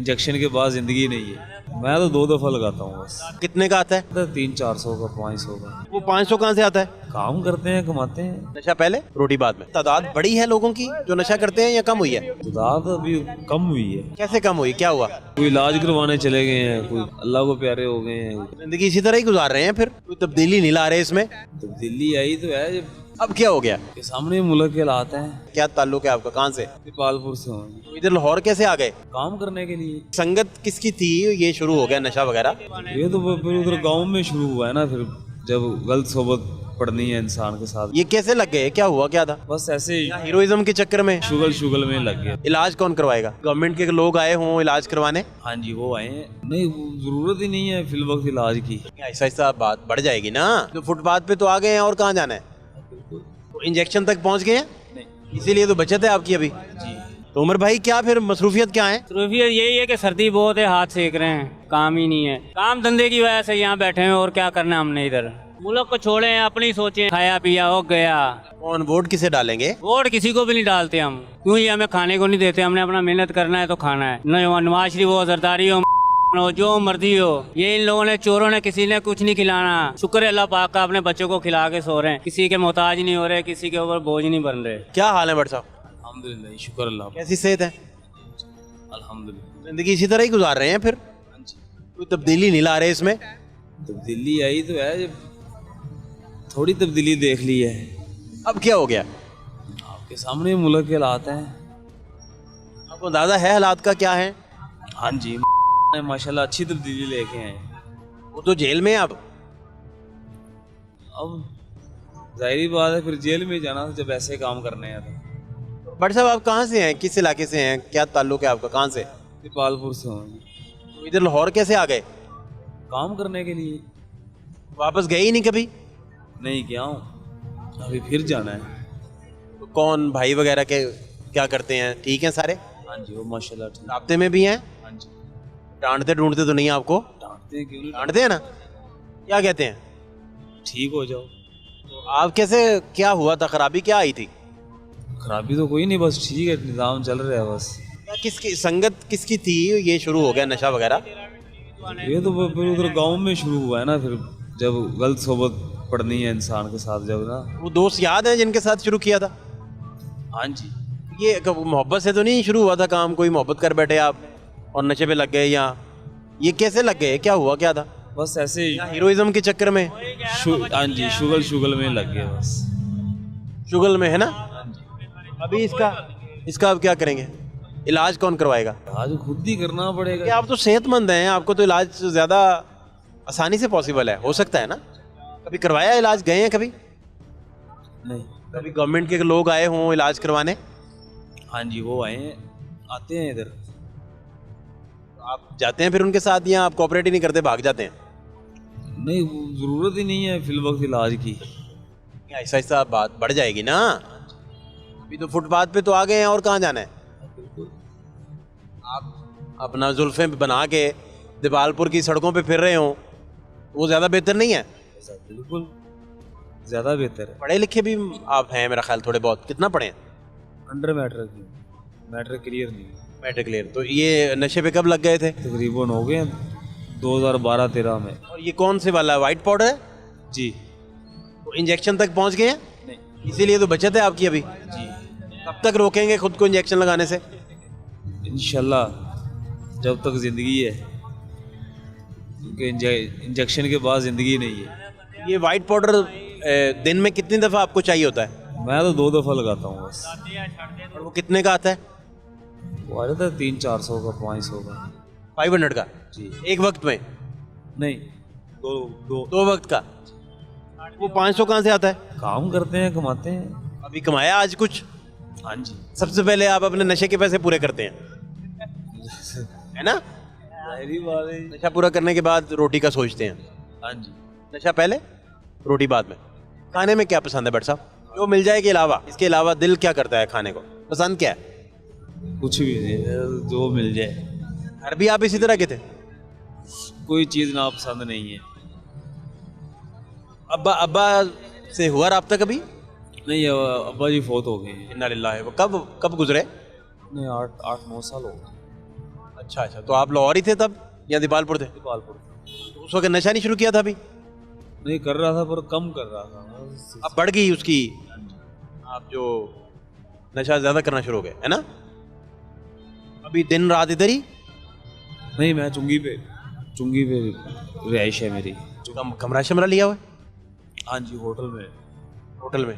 Injection के बाद जिंदगी नहीं है। मैं तो 2 दफा लगाता हूँ बस। कितने का आता है? 300-400 का, 500 का। वो 500 कहाँ से आता है? काम करते हैं, कमाते हैं। नशा पहले रोटी बाद में। तादाद बड़ी है लोगों की जो नशा करते हैं या कम हुई है? तादाद अभी कम हुई है। कैसे कम हुई, क्या हुआ? कोई इलाज करवाने चले गए हैं, कोई अल्लाह को प्यारे हो गए हैं। जिंदगी इसी तरह ही गुजार रहे हैं, फिर कोई तब्दीली नहीं ला रहे इसमें। तो दिल्ली आई तो है जब अब क्या हो गया? के सामने मुल्क के हालात हैं। क्या ताल्लुक है आपका, कहाँ से? पालपुर से हूँ, तो इधर लाहौर कैसे आ गए? काम करने के लिए। संगत किसकी थी ये शुरू हो गया नशा वगैरह? ये तो फिर उधर गांव में शुरू हुआ है ना, फिर जब गलत सोबत पड़नी है इंसान के साथ। ये कैसे लग गए, क्या हुआ, क्या था? बस ऐसे ही हीरोइज्म के चक्कर में? शुगल में लग गया। इलाज कौन करवाएगा? गवर्नमेंट के लोग आए हों इलाज करवाने? हाँ जी, वो आए हैं। नहीं, जरूरत ही नहीं है फिल वक्त इलाज की। ऐसा ऐसा बात बढ़ जाएगी ना। तो फुटपाथ पे तो आ गए हैं, और कहाँ जाना है? तो इंजेक्शन तक पहुँच गए हैं, नहीं इसीलिए तो बचत है आपकी अभी। जी। तो उमर भाई क्या फिर मसरूफियत क्या है? मसरूफियत यही है कि सर्दी बहुत है, हाथ सेक रहे हैं, काम ही नहीं है। काम धंधे की वजह से यहाँ बैठे हैं, और क्या करना हमने इधर। मुल्क को छोड़े हैं, अपनी सोचे, खाया पिया हो गया। कौन वोट किसे डालेंगे? वोट किसी को भी नहीं डालते हम, क्यों? ये हमें खाने को नहीं देते। हमने अपना मेहनत करना है तो खाना है। नवाज शरीफ हो, जरदारी हो, जो मर्जी हो, ये इन लोगों ने, चोरों ने, किसी ने कुछ नहीं खिलाना। शुक्र है अल्लाह पाक का, अपने बच्चों को खिला के सो रहे हैं, किसी के मोहताज नहीं हो रहे, किसी के ऊपर बोझ नहीं बन रहे। क्या हाल है बट साहब? अल्हम्दुलिल्लाह, शुक्र अल्लाह। कैसी सेहत है? अल्हम्दुलिल्लाह। जिंदगी इसी तरह ही गुजार रहे हैं, फिर कोई तब्दीली नहीं ला रहे इसमें। तो दिल्ली आई तो है जब थोड़ी तब्दीली देख ली है। अब क्या हो गया? आपके सामने मुल्क के हालात हैं। आपको अंदाजा है हालात का क्या है? हाँ जी, माशाल्लाह अच्छी तब्दीली लेके आए। वो तो जेल में है अब जाहिर बात है, फिर जेल में जाना जब ऐसे काम करने हैं तो। बट साहब आप कहाँ से हैं, किस इलाके से हैं, क्या ताल्लुक है आपका, कहाँ से? पालपुर से हूँ। तो इधर लाहौर कैसे आ गए? काम करने के लिए। वापस गए ही नहीं कभी? नहीं गया हूँ, अभी फिर जाना है। तो कौन भाई वगैरह के क्या करते हैं, ठीक हैं सारे? हाँ जी, वो माशाल्लाह ठीक। राब्ते में भी हैं? हाँ जी। डांटते ढूंढते तो नहीं आपको? डांटते हैं, क्यों नहीं डांटते हैं ना, क्या कहते हैं? ठीक हो जाओ। तो आप कैसे, क्या हुआ था, खराबी क्या आई थी? खराबी तो कोई नहीं, बस ठीक है, निज़ाम चल रहा है बस। क्या किसकी संगत किसकी थी ये शुरू हो गया नशा वगैरह? ये तो फिर उधर गांव में शुरू हुआ है ना, फिर जब गलत सोबत पड़नी है इंसान के साथ जब ना। वो दोस्त याद है जिनके साथ शुरू किया था? हाँ जी। ये मोहब्बत से तो नहीं शुरू हुआ था काम, कोई मोहब्बत कर बैठे आप और नशे पे लग गए, या ये कैसे लग गए, क्या हुआ, क्या था? बस ऐसे ही हीरोइज्म के चक्कर में? हाँ जी, शुगल में लग गया बस। शुगल में है ना। अभी इसका अब क्या करेंगे? इलाज कौन करवाएगा? आज खुद ही करना पड़ेगा। क्या आप तो सेहतमंद हैं, आपको तो इलाज ज़्यादा आसानी से पॉसिबल है, हो सकता है ना? कभी करवाया इलाज, गए हैं कभी? नहीं। कभी गवर्नमेंट के लोग आए हों इलाज करवाने? हाँ जी, वो आए हैं, आते हैं इधर। आप जाते हैं फिर उनके साथ, या आप कोऑपरेट ही नहीं करते, भाग जाते हैं? नहीं, जरूरत ही नहीं है फिल वक्त इलाज की। ऐसा ऐसा बात बढ़ जाएगी ना। अभी तो फुटपाथ पे तो आ गए हैं, और कहाँ जाना है? आप अपना जुल्फें बना के दीपालपुर की सड़कों पे फिर रहे हो, वो ज़्यादा बेहतर नहीं है? बिल्कुल ज़्यादा बेहतर है। पढ़े लिखे भी आप हैं मेरा ख्याल थोड़े बहुत, कितना पढ़े हैं? अंडर मैट्रिक की, मैट्रिक क्लियर नहीं। Matric clear. तो ये नशे पे कब लग गए थे? तकरीबन हो गए 2012-13 में। और ये कौन से वाला वाइट पाउडर है? जी। तो इंजेक्शन तक पहुंच गए हैं, नहीं। इसीलिए तो बचत है आपकी अभी। जी। कब तक रोकेंगे खुद को इंजेक्शन लगाने से? इंशाल्लाह जब तक ज़िंदगी है, क्योंकि इंजेक्शन के बाद ज़िंदगी नहीं है। ये वाइट पाउडर दिन में कितनी दफ़ा आपको चाहिए होता है? मैं तो 2 दफ़ा लगाता हूँ बस। और वो कितने का आता है? वो आ जाता है 300-400 का, 500 का। 500 का जी। एक वक्त में? नहीं, दो वक्त का। वो 500 कहाँ से आता है? काम करते हैं, कमाते हैं। अभी कमाया आज कुछ? हाँ जी। सबसे पहले आप अपने नशे के पैसे पूरे करते हैं, है ना? जाहिर बात है। नशा पूरा करने के बाद रोटी का सोचते हैं। हाँ जी। नशा पहले, रोटी बाद में। खाने में क्या पसंद है बट साहब, जो मिल जाए के अलावा? इसके अलावा दिल क्या करता है खाने को, पसंद क्या है? कुछ भी नहीं, जो मिल जाए। घर भी आप इसी तरह के थे? कोई चीज़ ना पसंद नहीं है। अब्बा से हुआ रब्ता कभी? नहीं, अब्बा जी फौत हो गए हैं। इन्ना लिल्लाह। वो कब गुजरे? नहीं, 8-9 साल हो गए। अच्छा अच्छा, तो आप लाहौर ही थे तब या दीपालपुर थे? गोपालपुर तो उस वक्त नशा नहीं शुरू किया था अभी? नहीं कर रहा था पर कम कर रहा था। अब बढ़ गई उसकी, आप जो नशा ज़्यादा करना शुरू हो गए है ना? अभी दिन रात इधर ही? नहीं, मैं चुंगी पे रिहाइश है मेरी। कमरा शमरा लिया हुआ है? हाँ जी, होटल में। होटल में।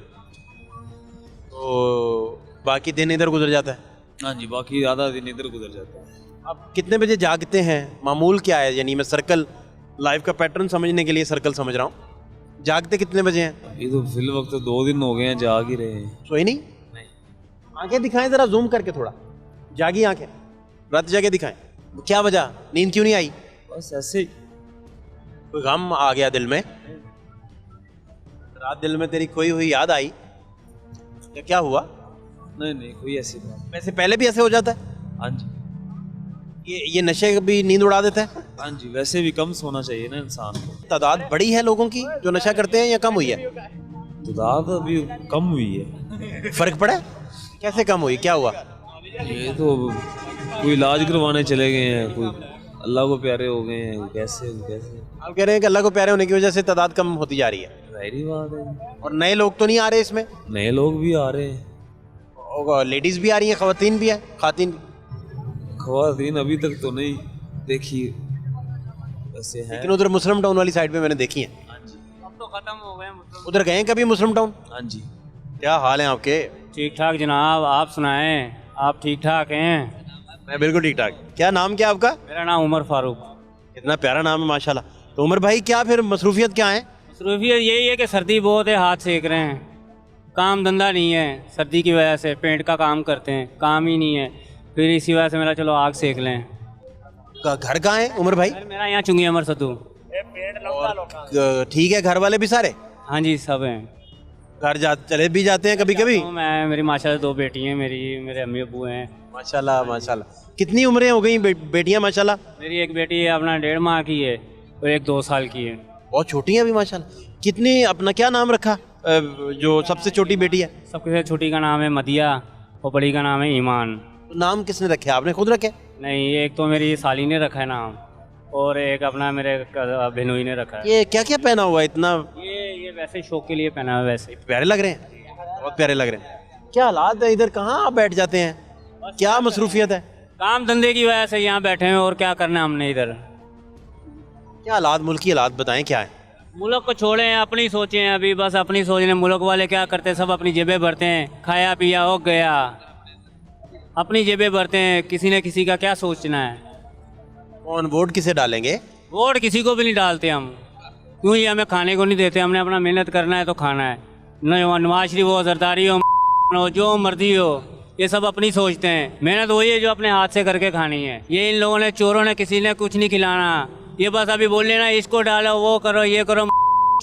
तो बाकी दिन इधर गुजर जाता है? हाँ जी, बाकी आधा दिन इधर गुजर जाता है। आप कितने बजे जागते हैं? मामूल क्या है? यानी मैं सर्कल लाइफ का पैटर्न समझने के लिए सर्कल समझ रहा हूँ। जागते कितने बजे हैं? ये तो फिल वक्त 2 दिन हो गए हैं, जाग ही रहे हैं। सोए नहीं? आंखें दिखाएं जरा, जूम करके थोड़ा, जागी आंखें, रात जाके दिखाएं। क्या वजह, नींद क्यों नहीं आई? बस ऐसे ही। कोई गम आ गया दिल में? रात दिल में तेरी खोई हुई याद आई? क्या हुआ? नहीं, कोई ऐसी बात। वैसे पहले भी ऐसे हो जाता है? हाँ जी, ये नशे भी नींद उड़ा देता है? हाँ जी, वैसे भी कम सोना चाहिए ना इंसान को। तादाद बड़ी है लोगों की जो नशा करते हैं या कम हुई है? तादाद अभी कम हुई है। फर्क पड़ा है? कैसे कम हुई, क्या हुआ? ये तो कोई इलाज करवाने चले गए हैं, कोई अल्लाह को प्यारे हो गए हैं। कैसे आप कह रहे हैं कि अल्लाह को प्यारे होने की वजह से तादाद कम होती जा रही है, जाहिर बात है। और नए लोग तो नहीं आ रहे इसमें? नए लोग भी आ रहे हैं, और लेडीज भी आ रही हैं, खवातीन भी है, खातिन? खवातीन अभी तक तो नहीं देखी, वैसे है। लेकिन उधर मुस्लिम टाउन वाली साइड पे मैंने देखी है। हाँ जी, अब तो खत्म हो गए मतलब। उधर गए हैं कभी मुस्लिम टाउन? हाँ जी। क्या हाल है आपके? ठीक ठाक जनाब, आप सुनाएं, आप ठीक ठाक हैं? मैं बिल्कुल ठीक ठाक। क्या नाम क्या आपका? मेरा नाम उमर फारूक। इतना प्यारा नाम है माशाल्लाह। तो उमर भाई, क्या फिर मसरूफियत क्या है? मसरूफियत यही है कि सर्दी बहुत है, हाथ सेक रहे हैं, काम धंधा नहीं है, सर्दी की वजह से पेंट का काम करते हैं, काम ही नहीं है, फिर इसी वजह से मेरा चलो आग सेक लें। घर कहाँ है उमर भाई? मेरा यहाँ चुंगी अमर सतू। ठीक है, घर वाले भी सारे? हाँ जी, सब हैं। घर चले भी जाते हैं कभी कभी? तो मैं, मेरी माशाल्लाह 2 बेटी हैं, मेरे अम्मी अब्बू हैं। माशाल्लाह माशाल्लाह। कितनी उम्रें हो गई बेटियां माशाल्लाह? मेरी एक बेटी है अपना 1.5 माह की है और एक 2 साल की है। बहुत छोटी हैं अभी माशाल्लाह। कितनी, अपना क्या नाम रखा जो सबसे छोटी बेटी है? सबसे छोटी का नाम है मदिया और बड़ी का नाम है ईमान। तो नाम किसने रखे, आपने खुद रखे? नहीं, एक तो मेरी साली ने रखा है नाम और एक अपना मेरे बहनोई ने रखा है। ये क्या क्या पहना हुआ है इतना? ये वैसे शौक के लिए पहना है, वैसे। प्यारे लग रहे हैं, बहुत प्यारे लग रहे हैं। क्या हालात है इधर, कहाँ आप बैठ जाते हैं? क्या मसरूफियत है? काम धंधे की वजह से यहाँ बैठे हैं और क्या करना है हमने इधर। क्या हालात, मुल्क की हालात बताएं क्या है? मुल्क को छोड़े हैं, अपनी सोचें हैं, अभी बस अपनी सोचने। मुल्क वाले क्या करते हैं, सब अपनी जेबें भरते हैं, खाया पिया हो गया, अपनी जेबें भरते हैं, किसी ने किसी का क्या सोचना है। कौन वोट किसे डालेंगे? वोट किसी को भी नहीं डालते हम, क्यों? ये हमें खाने को नहीं देते, हमने अपना मेहनत करना है तो खाना है। नवाज शरीफ हो, जरदारी हो, जो मर्जी हो, ये सब अपनी सोचते हैं। मेहनत वही है जो अपने हाथ से करके खानी है। ये इन लोगों ने, चोरों ने, किसी ने कुछ नहीं खिलाना। ये बस अभी बोल लेना इसको डालो, वो करो, ये करो,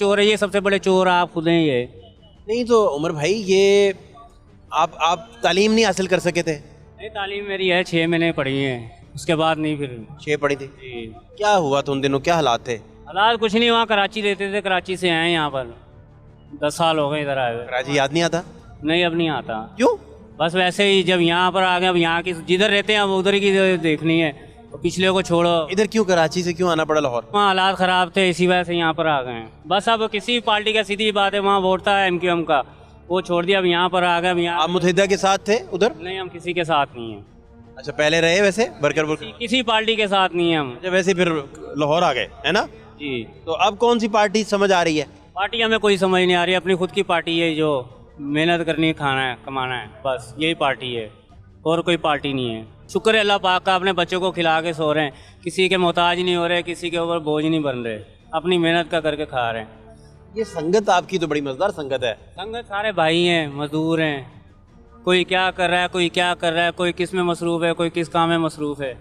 चोर है, ये सबसे बड़े चोर आप खुद हैं ये। नहीं तो उमर भाई, ये आप तालीम नहीं हासिल कर सके थे? नहीं, तालीम मेरी है 6 महीने पढ़ी है, उसके बाद नहीं। फिर 6 पढ़ी थी? जी। क्या हुआ था उन दिनों, क्या हालात थे? हालात कुछ नहीं, वहाँ कराची रहते थे, कराची से आए यहाँ पर, 10 साल हो गए इधर आए हुए। कराची याद नहीं आता? नहीं, अब नहीं आता। क्यों? बस वैसे ही, जब यहाँ पर आ गए, अब यहाँ की जिधर रहते हैं अब उधर की देखनी है, तो पिछले को छोड़ो। इधर क्यों, कराची से क्यों आना पड़ा लाहौर? वहाँ हालात ख़राब थे, इसी वजह से यहाँ पर आ गए हैं। बस अब किसी पार्टी का सीधी बात है, वहाँ वोट था MQM का, वो छोड़ दिया, अब यहाँ पर आ गए। अब यहाँ आप मुतहिदा के साथ थे उधर? नहीं, हम किसी के साथ नहीं हैं। अच्छा, पहले रहे वैसे वर्कर? किसी पार्टी के साथ नहीं है हम। अच्छा, वैसे फिर लाहौर आ गए है ना? जी। तो अब कौन सी पार्टी समझ आ रही है? पार्टी हमें कोई समझ नहीं आ रही, अपनी खुद की पार्टी है, जो मेहनत करनी है, खाना है, कमाना है, बस यही पार्टी है, और कोई पार्टी नहीं है। शुक्र है अल्लाह पाक का, अपने बच्चों को खिला के सो रहे हैं, किसी के मोहताज नहीं हो रहे, किसी के ऊपर बोझ नहीं बन रहे, अपनी मेहनत का करके खा रहे हैं। ये संगत आपकी तो बड़ी मजेदार संगत है। संगत सारे भाई हैं, मजदूर हैं, कोई क्या कर रहा है, कोई क्या कर रहा है, कोई किस में मसरूफ़ है, कोई किस काम में मसरूफ़ है।